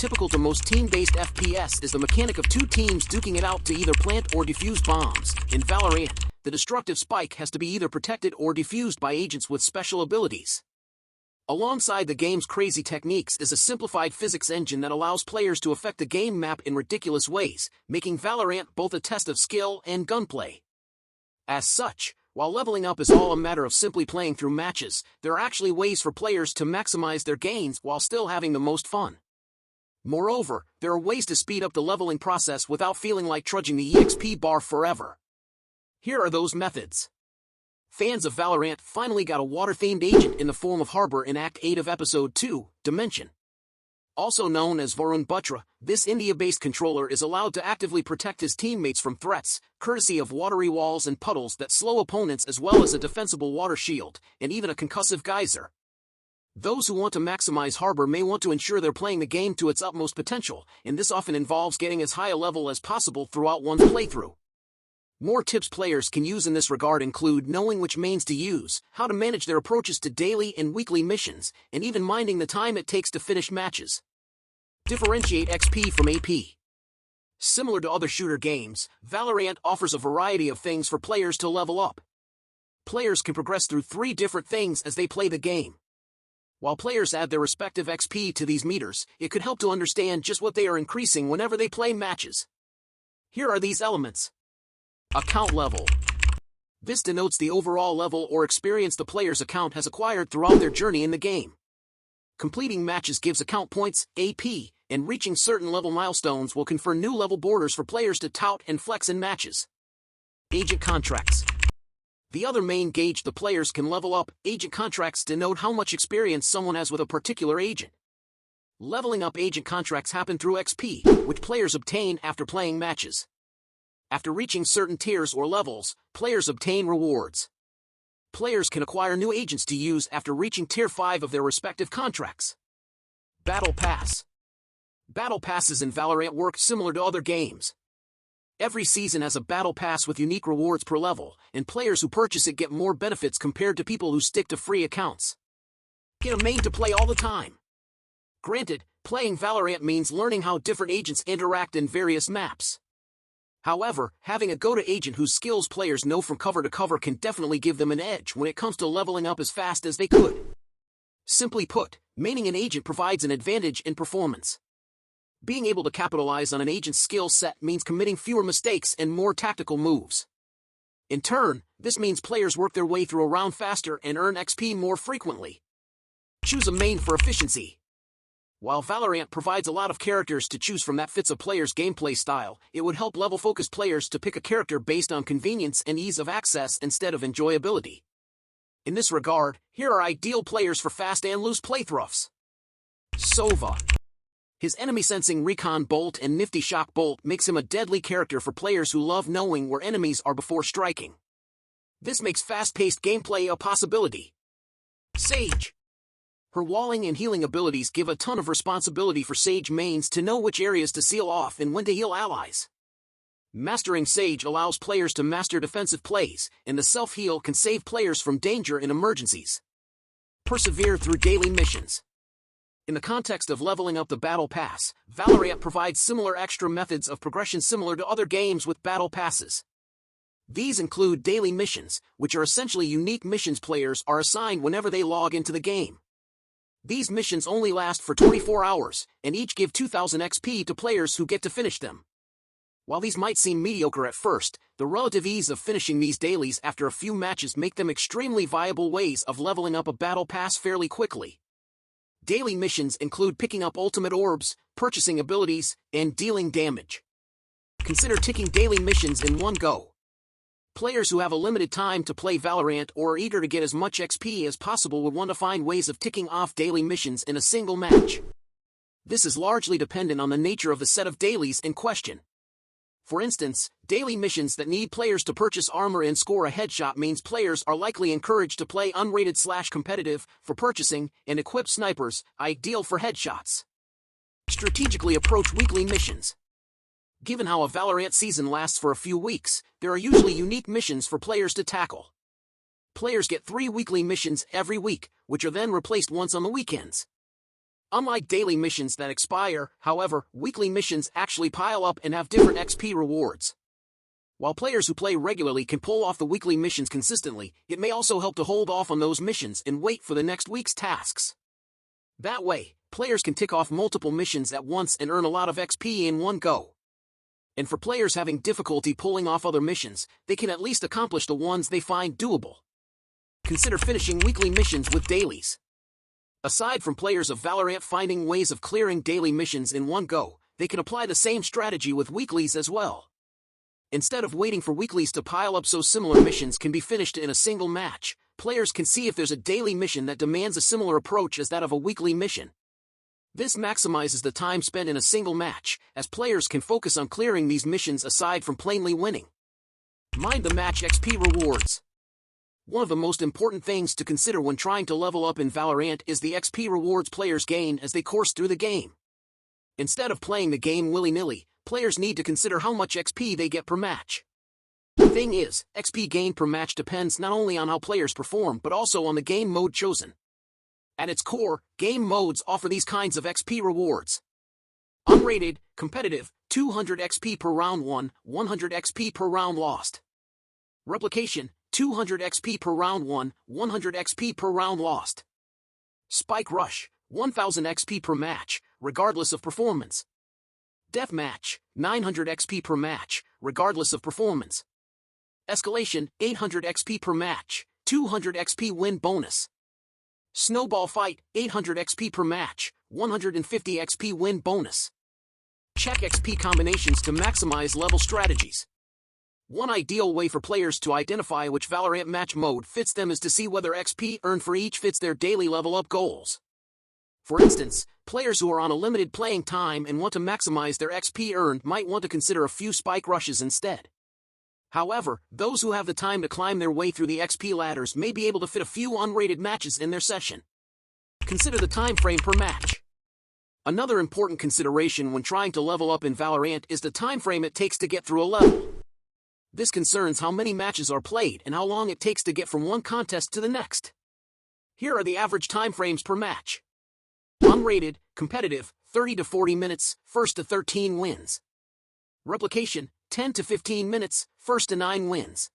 typical to most team-based FPS is the mechanic of two teams duking it out to either plant or defuse bombs. In Valorant, the destructive spike has to be either protected or defused by agents with special abilities. Alongside the game's crazy techniques is a simplified physics engine that allows players to affect the game map in ridiculous ways, making Valorant both a test of skill and gunplay. As such, while leveling up is all a matter of simply playing through matches, there are actually ways for players to maximize their gains while still having the most fun. Moreover, there are ways to speed up the leveling process without feeling like trudging the EXP bar forever. Here are those methods. Fans of Valorant finally got a water-themed agent in the form of Harbor in Act 8 of Episode 2, Dimension. Also known as Varun Butra, this India-based controller is allowed to actively protect his teammates from threats, courtesy of watery walls and puddles that slow opponents as well as a defensible water shield, and even a concussive geyser. Those who want to maximize Harbor may want to ensure they're playing the game to its utmost potential, and this often involves getting as high a level as possible throughout one's playthrough. More tips players can use in this regard include knowing which mains to use, how to manage their approaches to daily and weekly missions, and even minding the time it takes to finish matches. Differentiate XP from AP. Similar to other shooter games, Valorant offers a variety of things for players to level up. Players can progress through 3 different things as they play the game. While players add their respective XP to these meters, it could help to understand just what they are increasing whenever they play matches. Here are these elements. Account level. This denotes the overall level or experience the player's account has acquired throughout their journey in the game. Completing matches gives account points, AP, and reaching certain level milestones will confer new level borders for players to tout and flex in matches. Agent contracts. The other main gauge the players can level up. Agent contracts denote how much experience someone has with a particular agent. Leveling up agent contracts happen through XP, which players obtain after playing matches. After reaching certain tiers or levels, players obtain rewards. Players can acquire new agents to use after reaching Tier 5 of their respective contracts. Battle Pass. Battle Passes in Valorant work similar to other games. Every season has a Battle Pass with unique rewards per level, and players who purchase it get more benefits compared to people who stick to free accounts. Get a main to play all the time. Granted, playing Valorant means learning how different agents interact in various maps. However, having a go-to agent whose skills players know from cover to cover can definitely give them an edge when it comes to leveling up as fast as they could. Simply put, maining an agent provides an advantage in performance. Being able to capitalize on an agent's skill set means committing fewer mistakes and more tactical moves. In turn, this means players work their way through a round faster and earn XP more frequently. Choose a main for efficiency. While Valorant provides a lot of characters to choose from that fits a player's gameplay style, it would help level-focused players to pick a character based on convenience and ease of access instead of enjoyability. In this regard, here are ideal players for fast and loose playthroughs. Sova. His enemy-sensing recon bolt and nifty shock bolt makes him a deadly character for players who love knowing where enemies are before striking. This makes fast-paced gameplay a possibility. Sage. Her walling and healing abilities give a ton of responsibility for Sage mains to know which areas to seal off and when to heal allies. Mastering Sage allows players to master defensive plays, and the self-heal can save players from danger in emergencies. Persevere through daily missions. In the context of leveling up the Battle Pass, Valorant provides similar extra methods of progression similar to other games with Battle Passes. These include daily missions, which are essentially unique missions players are assigned whenever they log into the game. These missions only last for 24 hours, and each give 2,000 XP to players who get to finish them. While these might seem mediocre at first, the relative ease of finishing these dailies after a few matches make them extremely viable ways of leveling up a battle pass fairly quickly. Daily missions include picking up ultimate orbs, purchasing abilities, and dealing damage. Consider ticking daily missions in one go. Players who have a limited time to play Valorant or are eager to get as much XP as possible would want to find ways of ticking off daily missions in a single match. This is largely dependent on the nature of the set of dailies in question. For instance, daily missions that need players to purchase armor and score a headshot means players are likely encouraged to play unrated/competitive for purchasing and equip snipers, ideal for headshots. Strategically approach weekly missions. Given how a Valorant season lasts for a few weeks, there are usually unique missions for players to tackle. Players get 3 weekly missions every week, which are then replaced once on the weekends. Unlike daily missions that expire, however, weekly missions actually pile up and have different XP rewards. While players who play regularly can pull off the weekly missions consistently, it may also help to hold off on those missions and wait for the next week's tasks. That way, players can tick off multiple missions at once and earn a lot of XP in one go. And for players having difficulty pulling off other missions, they can at least accomplish the ones they find doable. Consider finishing weekly missions with dailies. Aside from players of Valorant finding ways of clearing daily missions in one go, they can apply the same strategy with weeklies as well. Instead of waiting for weeklies to pile up so similar missions can be finished in a single match, players can see if there's a daily mission that demands a similar approach as that of a weekly mission. This maximizes the time spent in a single match, as players can focus on clearing these missions aside from plainly winning. Mind the match XP rewards. One of the most important things to consider when trying to level up in Valorant is the XP rewards players gain as they course through the game. Instead of playing the game willy-nilly, players need to consider how much XP they get per match. The thing is, XP gain per match depends not only on how players perform but also on the game mode chosen. At its core, game modes offer these kinds of XP rewards. Unrated, competitive, 200 XP per round won, 100 XP per round lost. Replication, 200 XP per round won, 100 XP per round lost. Spike Rush, 1000 XP per match, regardless of performance. Deathmatch, 900 XP per match, regardless of performance. Escalation, 800 XP per match, 200 XP win bonus. Snowball Fight, 800 XP per match, 150 XP win bonus. Check XP combinations to maximize level strategies. One ideal way for players to identify which Valorant match mode fits them is to see whether XP earned for each fits their daily level up goals. For instance, players who are on a limited playing time and want to maximize their XP earned might want to consider a few spike rushes instead. However, those who have the time to climb their way through the XP ladders may be able to fit a few unrated matches in their session. Consider the time frame per match. Another important consideration when trying to level up in Valorant is the time frame it takes to get through a level. This concerns how many matches are played and how long it takes to get from one contest to the next. Here are the average time frames per match. Unrated, competitive, 30 to 40 minutes, first to 13 wins. Replication, 10 to 15 minutes, first to 9 wins.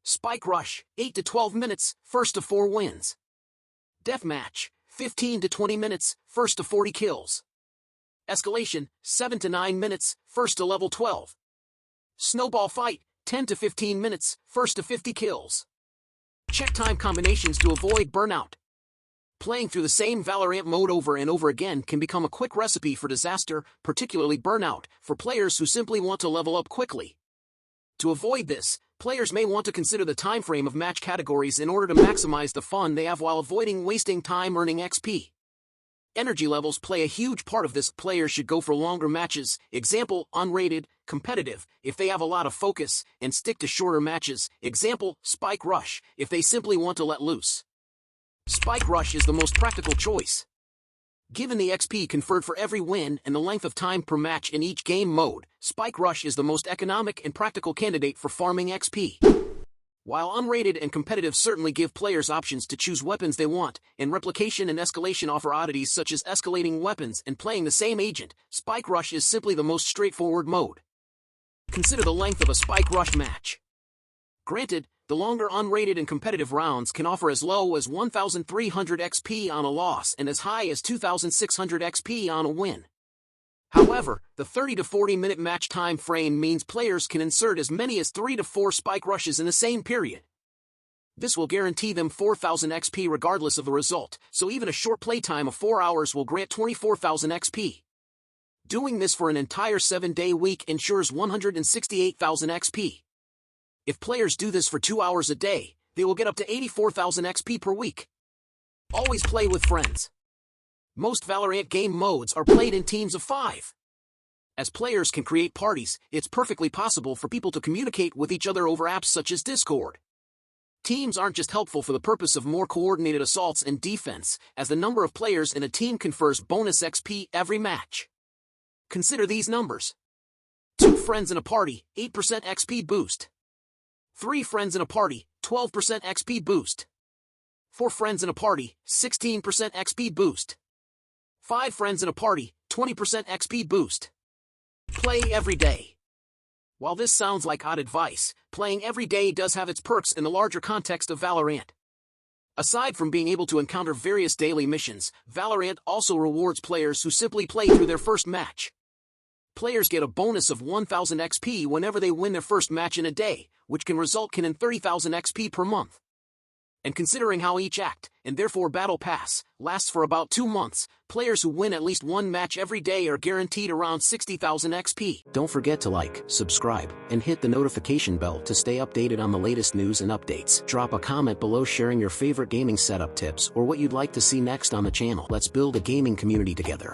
Spike Rush, 8 to 12 minutes, first to 4 wins. Deathmatch, 15 to 20 minutes, first to 40 kills. Escalation, 7 to 9 minutes, first to level 12. Snowball Fight, 10 to 15 minutes, first to 50 kills. Check time combinations to avoid burnout. Playing through the same Valorant mode over and over again can become a quick recipe for disaster, particularly burnout, for players who simply want to level up quickly. To avoid this, players may want to consider the time frame of match categories in order to maximize the fun they have while avoiding wasting time earning XP. Energy levels play a huge part of this. Players should go for longer matches, example, unrated, competitive, if they have a lot of focus, and stick to shorter matches, example, Spike Rush, if they simply want to let loose. Spike Rush is the most practical choice. Given the XP conferred for every win and the length of time per match in each game mode, Spike Rush is the most economic and practical candidate for farming XP. While unrated and competitive certainly give players options to choose weapons they want, and replication and escalation offer oddities such as escalating weapons and playing the same agent, Spike Rush is simply the most straightforward mode. Consider the length of a Spike Rush match. Granted, the longer unrated and competitive rounds can offer as low as 1,300 XP on a loss and as high as 2,600 XP on a win. However, the 30 to 40 minute match time frame means players can insert as many as 3 to 4 spike rushes in the same period. This will guarantee them 4,000 XP regardless of the result, so even a short playtime of 4 hours will grant 24,000 XP. Doing this for an entire 7-day week ensures 168,000 XP. If players do this for 2 hours a day, they will get up to 84,000 XP per week. Always play with friends. Most Valorant game modes are played in teams of 5. As players can create parties, it's perfectly possible for people to communicate with each other over apps such as Discord. Teams aren't just helpful for the purpose of more coordinated assaults and defense, as the number of players in a team confers bonus XP every match. Consider these numbers. 2 friends in a party, 8% XP boost. 3 friends in a party, 12% XP boost. 4 friends in a party, 16% XP boost. 5 friends in a party, 20% XP boost. Play every day. While this sounds like odd advice, playing every day does have its perks in the larger context of Valorant. Aside from being able to encounter various daily missions, Valorant also rewards players who simply play through their first match. Players get a bonus of 1,000 XP whenever they win their first match in a day, which can result in 30,000 XP per month. And considering how each act, and therefore Battle Pass, lasts for about 2 months, players who win at least one match every day are guaranteed around 60,000 XP. Don't forget to like, subscribe, and hit the notification bell to stay updated on the latest news and updates. Drop a comment below sharing your favorite gaming setup tips or what you'd like to see next on the channel. Let's build a gaming community together.